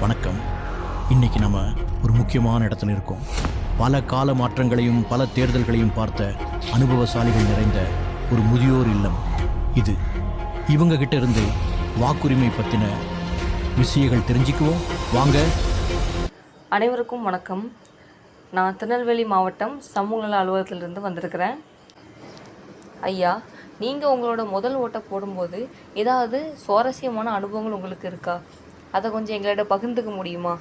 வணக்கம். இன்னைக்கு நம்ம ஒரு முக்கியமான இடத்துல இருக்கோம். பல கால மாற்றங்களையும் பல தேர்தல்களையும் பார்த்த அனுபவசாலிகள் நிறைந்த ஒரு முதியோர் இல்லம் இது. இவங்க கிட்ட இருந்து வாக்குரிமை பற்றின விஷயங்கள் தெரிஞ்சுக்குவோம் வாங்க. அனைவருக்கும் வணக்கம். நான் திருநெல்வேலி மாவட்டம் சமூக நல அலுவலகத்திலிருந்து வந்திருக்கிறேன். ஐயா, நீங்கள் உங்களோட முதல் ஓட்டை போடும்போது ஏதாவது சுவாரஸ்யமான அனுபவங்கள் உங்களுக்கு இருக்கா? அதை கொஞ்சம் எங்கள்கிட்ட பகிர்ந்துக்க முடியுமா?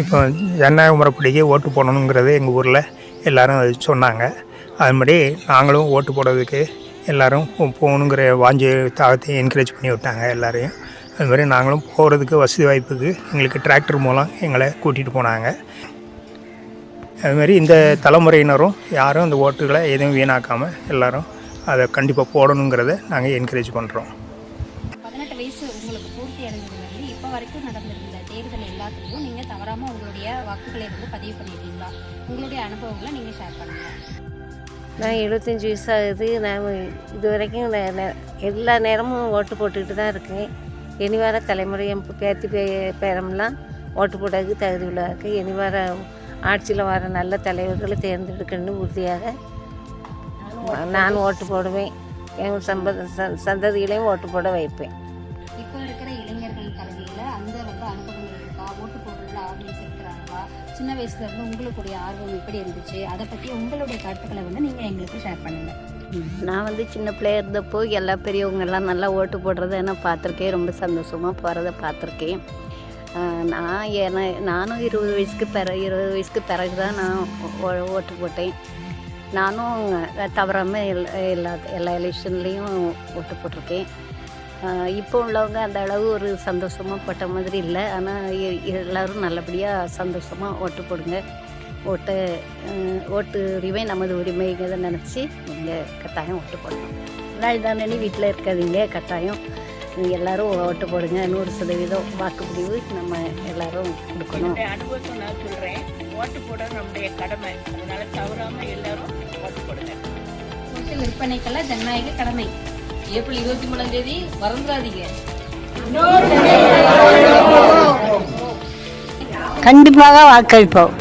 இப்போ ஜனநாயக முறைப்படிக்கு ஓட்டு போடணுங்கிறது எங்கள் ஊரில் எல்லோரும் அது சொன்னாங்க. அதுபடி நாங்களும் ஓட்டு போடுறதுக்கு எல்லோரும் போகணுங்கிற வாஞ்சி தாகத்தையும் என்கரேஜ் பண்ணி விட்டாங்க எல்லோரையும். அதுமாதிரி நாங்களும் போகிறதுக்கு வசதி வாய்ப்புக்கு எங்களுக்கு டிராக்டர் மூலம் எங்களை கூட்டிகிட்டு போனாங்க. அதுமாதிரி இந்த தலைமுறையினரும் யாரும் அந்த ஓட்டுகளை எதுவும் வீணாக்காமல் எல்லோரும் அதை கண்டிப்பாக போடணுங்கிறத நாங்கள் என்கரேஜ் பண்ணுறோம். 18 வயசு உங்களுக்கு பூர்த்தி அடைஞ்சதுலேருந்து இப்போ வரைக்கும் நடந்திருந்த தேர்தல் எல்லாத்துலேயும் நீங்கள் தவறாமல் உங்களுடைய வாக்குகளை வந்து பதிவு பண்ணியிருக்கீங்களா? உங்களுடைய அனுபவங்களை நீங்கள் ஷேர் பண்ணுங்கள். நான் 75 வயசு ஆகுது. நான் இது வரைக்கும் எல்லா நேரமும் ஓட்டு போட்டுக்கிட்டு தான் இருக்கேன். இனி வர தலைமுறை என் பேத்தி பேரம்லாம் ஓட்டு போட்டதுக்கு தகுதி உள்ளாருக்கு. இனி வர ஆட்சியில் வர நல்ல தலைவர்களை தேர்ந்தெடுக்கணும்னு உறுதியாக நான் ஓட்டு போடுவேன். என் சந்ததிகளையும் ஓட்டு போட வைப்பேன். இப்போ இருக்கிற இளைஞர்கள் கல்வியில் அந்த வந்து அனுபவங்கள் இருக்கா? ஓட்டு போடுறதுல ஆர்வம் செலுத்துகிறாங்களா? சின்ன வயசுலேருந்து உங்களுடைய ஆர்வம் எப்படி இருந்துச்சு? அதை பற்றி உங்களுடைய கருத்துக்களை வந்து நீங்கள் எங்களுக்கு ஷேர் பண்ணுங்கள். நான் வந்து சின்ன பிள்ளையா இருந்தப்போ எல்லா பெரியவங்கெல்லாம் நல்லா ஓட்டு போடுறத நான் பார்த்துருக்கேன். ரொம்ப சந்தோஷமாக போகிறத பார்த்துருக்கேன். நானும் 20 வயசுக்கு பிறகு தான் நான் ஓட்டு போட்டேன். நானும் தவறாமல் எல்லா எலெக்ஷன்லேயும் ஓட்டு போட்டிருக்கேன். இப்போ உள்ளவங்க அந்த அளவு ஒரு சந்தோஷமாக போட்ட மாதிரி இல்லை. ஆனால் எல்லோரும் நல்லபடியாக சந்தோஷமாக ஓட்டு போடுங்க. ஓட்டு உரிமை நமது உரிமைங்கிறத நினச்சி நீங்கள் கட்டாயம் ஓட்டு போடணும். நாள் தானே வீட்டில் இருக்காதீங்க, கட்டாயம் எல்லோரும் ஓட்டு போடுங்க. 100% வாக்குப்பதிவு நம்ம எல்லோரும் கொடுக்கணும். அனுபவத்தை நான் சொல்கிறேன். ஓட்டு போட நம்முடைய கடமை. அதனால தவறாமல் எல்லாரும் ஓட்டு போடுங்க. ஓட்டு விற்பனைக்கெல்லாம் ஜனநாயக கடமை. ஏப்ரல் 23 மறந்துடாதீங்க. கண்டிப்பாக வாக்களிப்போம்.